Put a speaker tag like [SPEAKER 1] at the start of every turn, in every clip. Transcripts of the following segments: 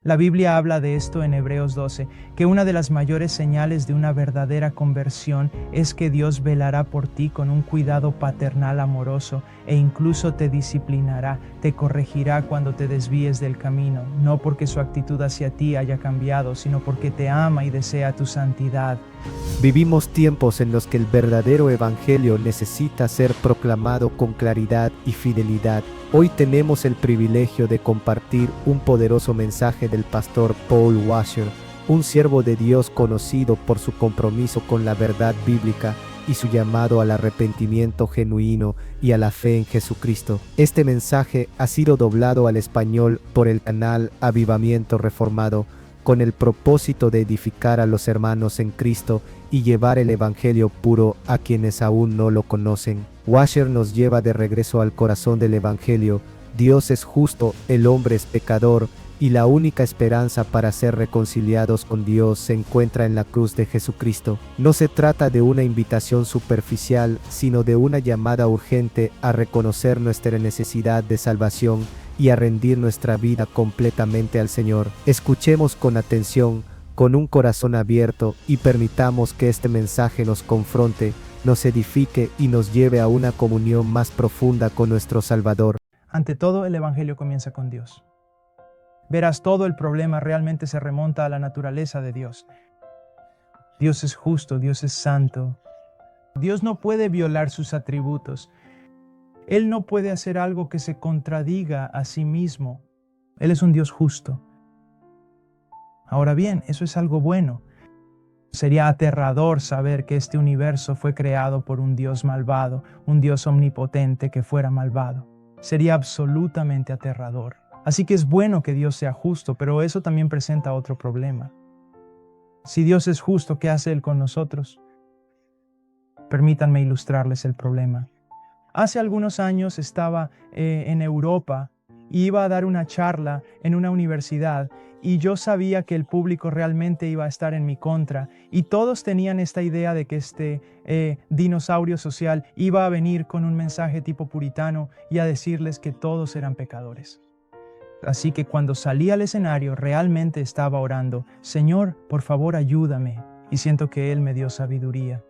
[SPEAKER 1] La Biblia habla de esto en Hebreos 12, que una de las mayores señales de una verdadera conversión es que Dios velará por ti con un cuidado paternal amoroso e incluso te disciplinará, te corregirá cuando te desvíes del camino, no porque su actitud hacia ti haya cambiado, sino porque te ama y desea tu santidad.
[SPEAKER 2] Vivimos tiempos en los que el verdadero evangelio necesita ser proclamado con claridad y fidelidad. Hoy tenemos el privilegio de compartir un poderoso mensaje del pastor Paul Washer, un siervo de Dios conocido por su compromiso con la verdad bíblica y su llamado al arrepentimiento genuino y a la fe en Jesucristo. Este mensaje ha sido doblado al español por el canal Avivamiento Reformado, con el propósito de edificar a los hermanos en Cristo y llevar el Evangelio puro a quienes aún no lo conocen. Washer nos lleva de regreso al corazón del Evangelio. Dios es justo, el hombre es pecador, y la única esperanza para ser reconciliados con Dios se encuentra en la cruz de Jesucristo. No se trata de una invitación superficial, sino de una llamada urgente a reconocer nuestra necesidad de salvación y a rendir nuestra vida completamente al Señor. Escuchemos con atención, con un corazón abierto, y permitamos que este mensaje nos confronte, nos edifique y nos lleve a una comunión más profunda con nuestro Salvador.
[SPEAKER 1] Ante todo, el Evangelio comienza con Dios. Verás, todo el problema realmente se remonta a la naturaleza de Dios. Dios es justo, Dios es santo. Dios no puede violar sus atributos. Él no puede hacer algo que se contradiga a sí mismo. Él es un Dios justo. Ahora bien, eso es algo bueno. Sería aterrador saber que este universo fue creado por un Dios malvado, un Dios omnipotente que fuera malvado. Sería absolutamente aterrador. Así que es bueno que Dios sea justo, pero eso también presenta otro problema. Si Dios es justo, ¿qué hace Él con nosotros? Permítanme ilustrarles el problema. Hace algunos años estaba en Europa y iba a dar una charla en una universidad y yo sabía que el público realmente iba a estar en mi contra y todos tenían esta idea de que este dinosaurio social iba a venir con un mensaje tipo puritano y a decirles que todos eran pecadores. Así que cuando salí al escenario realmente estaba orando, Señor, por favor ayúdame, y siento que Él me dio sabiduría.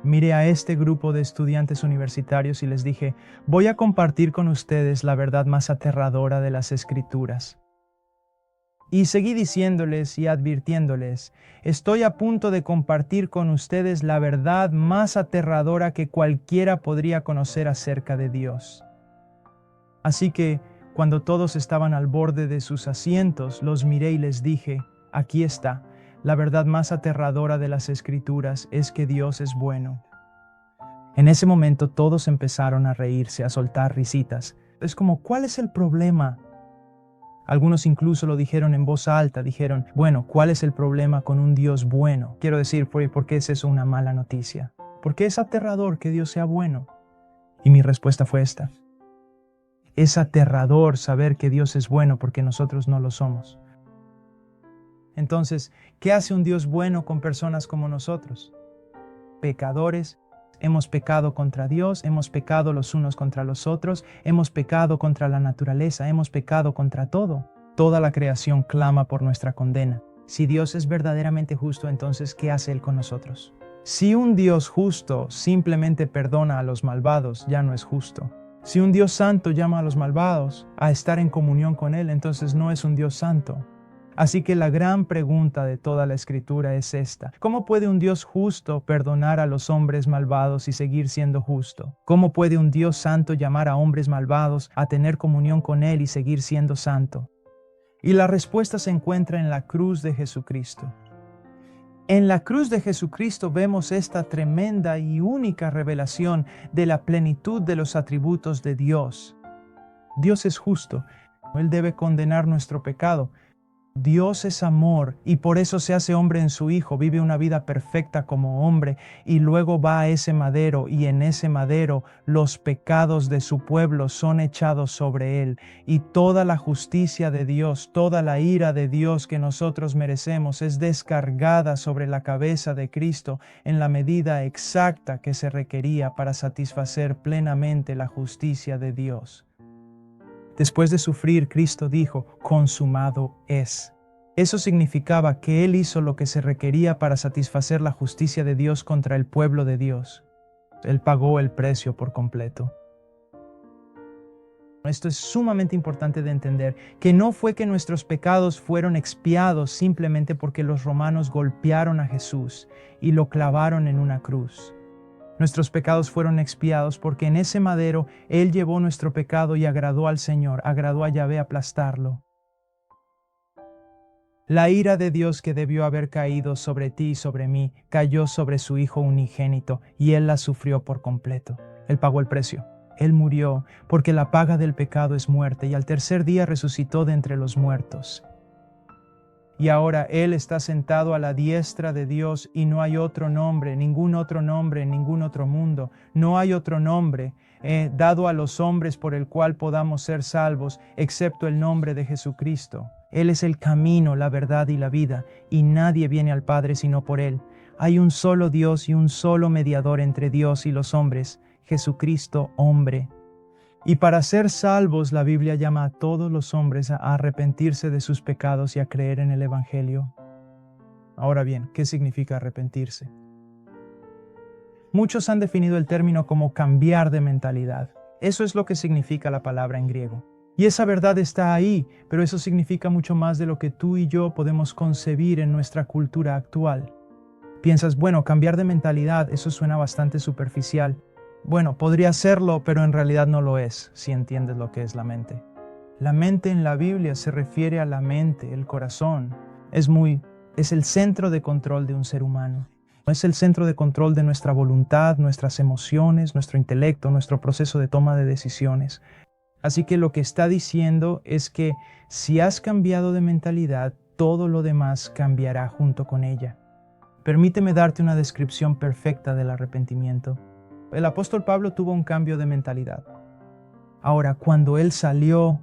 [SPEAKER 1] Miré a este grupo de estudiantes universitarios y les dije, voy a compartir con ustedes la verdad más aterradora de las Escrituras. Y seguí diciéndoles y advirtiéndoles, estoy a punto de compartir con ustedes la verdad más aterradora que cualquiera podría conocer acerca de Dios. Así que, cuando todos estaban al borde de sus asientos, los miré y les dije, aquí está. La verdad más aterradora de las Escrituras es que Dios es bueno. En ese momento todos empezaron a reírse, a soltar risitas. Es como, ¿cuál es el problema? Algunos incluso lo dijeron en voz alta, dijeron, bueno, ¿cuál es el problema con un Dios bueno? Quiero decir, ¿por qué es eso una mala noticia? ¿Por qué es aterrador que Dios sea bueno? Y mi respuesta fue esta. Es aterrador saber que Dios es bueno porque nosotros no lo somos. Entonces, ¿qué hace un Dios bueno con personas como nosotros? Pecadores, hemos pecado contra Dios, hemos pecado los unos contra los otros, hemos pecado contra la naturaleza, hemos pecado contra todo. Toda la creación clama por nuestra condena. Si Dios es verdaderamente justo, entonces, ¿qué hace Él con nosotros? Si un Dios justo simplemente perdona a los malvados, ya no es justo. Si un Dios santo llama a los malvados a estar en comunión con Él, entonces no es un Dios santo. Así que la gran pregunta de toda la Escritura es esta. ¿Cómo puede un Dios justo perdonar a los hombres malvados y seguir siendo justo? ¿Cómo puede un Dios santo llamar a hombres malvados a tener comunión con Él y seguir siendo santo? Y la respuesta se encuentra en la cruz de Jesucristo. En la cruz de Jesucristo vemos esta tremenda y única revelación de la plenitud de los atributos de Dios. Dios es justo. Él debe condenar nuestro pecado. Dios es amor y por eso se hace hombre en su Hijo, vive una vida perfecta como hombre y luego va a ese madero y en ese madero los pecados de su pueblo son echados sobre él y toda la justicia de Dios, toda la ira de Dios que nosotros merecemos es descargada sobre la cabeza de Cristo en la medida exacta que se requería para satisfacer plenamente la justicia de Dios. Después de sufrir, Cristo dijo, consumado es. Eso significaba que Él hizo lo que se requería para satisfacer la justicia de Dios contra el pueblo de Dios. Él pagó el precio por completo. Esto es sumamente importante de entender, que no fue que nuestros pecados fueron expiados simplemente porque los romanos golpearon a Jesús y lo clavaron en una cruz. Nuestros pecados fueron expiados porque en ese madero Él llevó nuestro pecado y agradó al Señor, agradó a Yahvé aplastarlo. La ira de Dios que debió haber caído sobre ti y sobre mí, cayó sobre su Hijo unigénito, y Él la sufrió por completo. Él pagó el precio. Él murió, porque la paga del pecado es muerte, y al tercer día resucitó de entre los muertos. Y ahora Él está sentado a la diestra de Dios, y no hay otro nombre, ningún otro nombre en ningún otro mundo. No hay otro nombre dado a los hombres por el cual podamos ser salvos, excepto el nombre de Jesucristo. Él es el camino, la verdad y la vida, y nadie viene al Padre sino por Él. Hay un solo Dios y un solo mediador entre Dios y los hombres, Jesucristo, hombre. Y para ser salvos, la Biblia llama a todos los hombres a arrepentirse de sus pecados y a creer en el Evangelio. Ahora bien, ¿qué significa arrepentirse? Muchos han definido el término como cambiar de mentalidad. Eso es lo que significa la palabra en griego. Y esa verdad está ahí, pero eso significa mucho más de lo que tú y yo podemos concebir en nuestra cultura actual. Piensas, bueno, cambiar de mentalidad, eso suena bastante superficial. Bueno, podría serlo, pero en realidad no lo es, si entiendes lo que es la mente. La mente en la Biblia se refiere a la mente, el corazón. Es el centro de control de un ser humano. Es el centro de control de nuestra voluntad, nuestras emociones, nuestro intelecto, nuestro proceso de toma de decisiones. Así que lo que está diciendo es que si has cambiado de mentalidad, todo lo demás cambiará junto con ella. Permíteme darte una descripción perfecta del arrepentimiento. El apóstol Pablo tuvo un cambio de mentalidad. Ahora, cuando él salió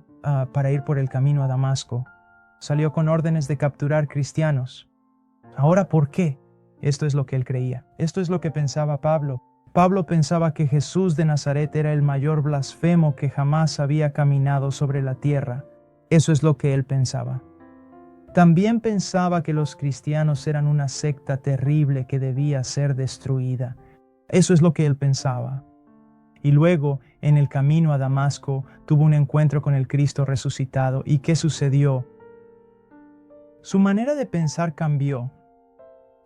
[SPEAKER 1] para ir por el camino a Damasco, salió con órdenes de capturar cristianos. Ahora, ¿por qué? Esto es lo que él creía. Esto es lo que pensaba Pablo. Pablo pensaba que Jesús de Nazaret era el mayor blasfemo que jamás había caminado sobre la tierra. Eso es lo que él pensaba. También pensaba que los cristianos eran una secta terrible que debía ser destruida. Eso es lo que él pensaba. Y luego, en el camino a Damasco, tuvo un encuentro con el Cristo resucitado. ¿Y qué sucedió? Su manera de pensar cambió.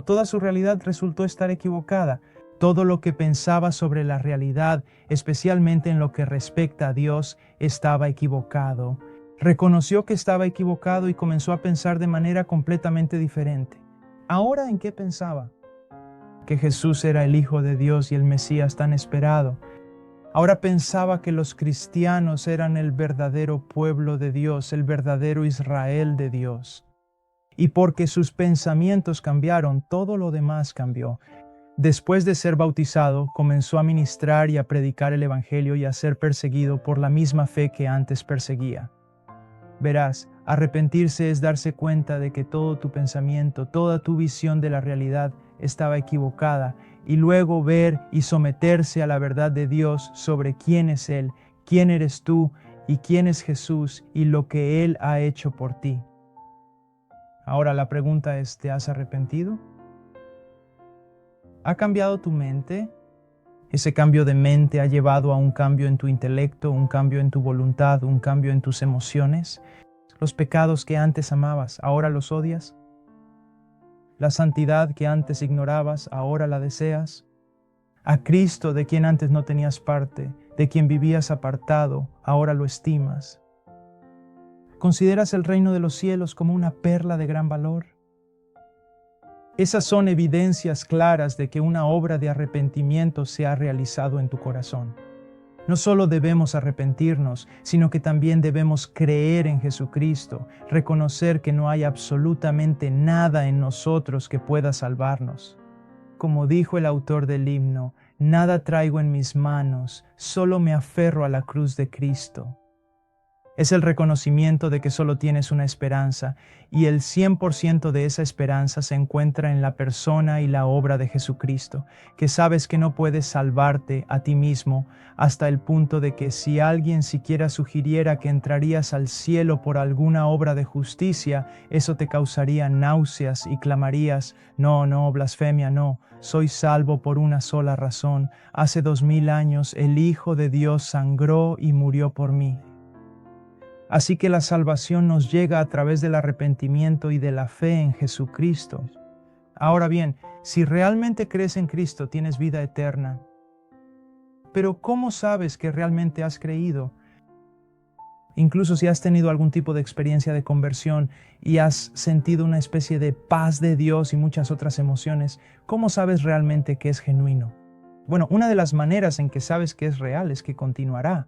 [SPEAKER 1] Toda su realidad resultó estar equivocada. Todo lo que pensaba sobre la realidad, especialmente en lo que respecta a Dios, estaba equivocado. Reconoció que estaba equivocado y comenzó a pensar de manera completamente diferente. ¿Ahora en qué pensaba? Que Jesús era el Hijo de Dios y el Mesías tan esperado. Ahora pensaba que los cristianos eran el verdadero pueblo de Dios, el verdadero Israel de Dios. Y porque sus pensamientos cambiaron, todo lo demás cambió. Después de ser bautizado, comenzó a ministrar y a predicar el Evangelio y a ser perseguido por la misma fe que antes perseguía. Verás, arrepentirse es darse cuenta de que todo tu pensamiento, toda tu visión de la realidad estaba equivocada, y luego ver y someterse a la verdad de Dios sobre quién es Él, quién eres tú y quién es Jesús y lo que Él ha hecho por ti. Ahora la pregunta es, ¿te has arrepentido? ¿Ha cambiado tu mente? Ese cambio de mente ha llevado a un cambio en tu intelecto, un cambio en tu voluntad, un cambio en tus emociones. Los pecados que antes amabas, ¿ahora los odias? La santidad que antes ignorabas, ¿ahora la deseas? A Cristo, de quien antes no tenías parte, de quien vivías apartado, ¿ahora lo estimas? ¿Consideras el reino de los cielos como una perla de gran valor? Esas son evidencias claras de que una obra de arrepentimiento se ha realizado en tu corazón. No solo debemos arrepentirnos, sino que también debemos creer en Jesucristo, reconocer que no hay absolutamente nada en nosotros que pueda salvarnos. Como dijo el autor del himno, nada traigo en mis manos, solo me aferro a la cruz de Cristo. Es el reconocimiento de que solo tienes una esperanza, y el 100% de esa esperanza se encuentra en la persona y la obra de Jesucristo, que sabes que no puedes salvarte a ti mismo, hasta el punto de que si alguien siquiera sugiriera que entrarías al cielo por alguna obra de justicia, eso te causaría náuseas y clamarías: no, no, blasfemia, no, soy salvo por una sola razón. Hace 2000 años el Hijo de Dios sangró y murió por mí. Así que la salvación nos llega a través del arrepentimiento y de la fe en Jesucristo. Ahora bien, si realmente crees en Cristo, tienes vida eterna. Pero ¿cómo sabes que realmente has creído? Incluso si has tenido algún tipo de experiencia de conversión y has sentido una especie de paz de Dios y muchas otras emociones, ¿cómo sabes realmente que es genuino? Bueno, una de las maneras en que sabes que es real es que continuará.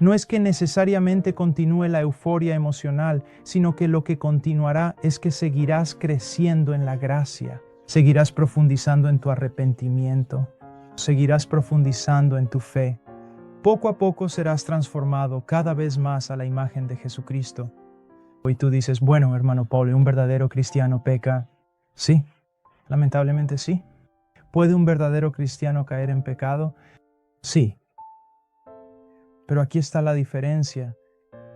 [SPEAKER 1] No es que necesariamente continúe la euforia emocional, sino que lo que continuará es que seguirás creciendo en la gracia, seguirás profundizando en tu arrepentimiento, seguirás profundizando en tu fe. Poco a poco serás transformado cada vez más a la imagen de Jesucristo. Y tú dices: bueno, hermano Pablo, ¿un verdadero cristiano peca? Sí, lamentablemente sí. ¿Puede un verdadero cristiano caer en pecado? Sí. Pero aquí está la diferencia.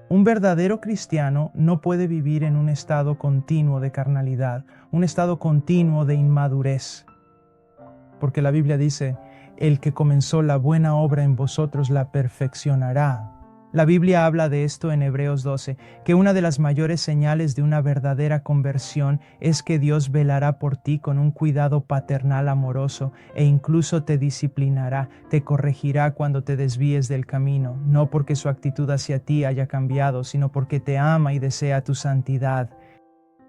[SPEAKER 1] Un verdadero cristiano no puede vivir en un estado continuo de carnalidad, un estado continuo de inmadurez. Porque la Biblia dice: el que comenzó la buena obra en vosotros la perfeccionará. La Biblia habla de esto en Hebreos 12, que una de las mayores señales de una verdadera conversión es que Dios velará por ti con un cuidado paternal amoroso e incluso te disciplinará, te corregirá cuando te desvíes del camino, no porque su actitud hacia ti haya cambiado, sino porque te ama y desea tu santidad.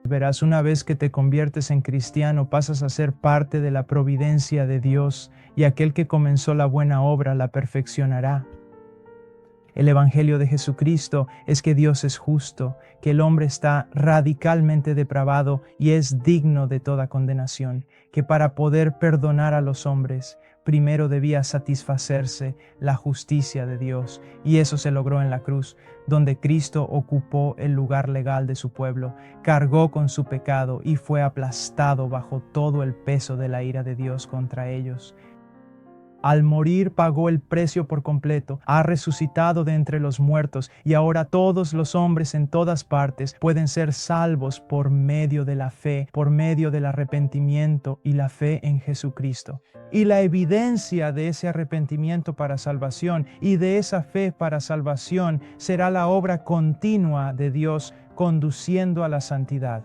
[SPEAKER 1] Verás, una vez que te conviertes en cristiano, pasas a ser parte de la providencia de Dios, y aquel que comenzó la buena obra la perfeccionará. El Evangelio de Jesucristo es que Dios es justo, que el hombre está radicalmente depravado y es digno de toda condenación, que para poder perdonar a los hombres, primero debía satisfacerse la justicia de Dios, y eso se logró en la cruz, donde Cristo ocupó el lugar legal de su pueblo, cargó con su pecado y fue aplastado bajo todo el peso de la ira de Dios contra ellos. Al morir pagó el precio por completo, ha resucitado de entre los muertos y ahora todos los hombres en todas partes pueden ser salvos por medio de la fe, por medio del arrepentimiento y la fe en Jesucristo. Y la evidencia de ese arrepentimiento para salvación y de esa fe para salvación será la obra continua de Dios conduciendo a la santidad.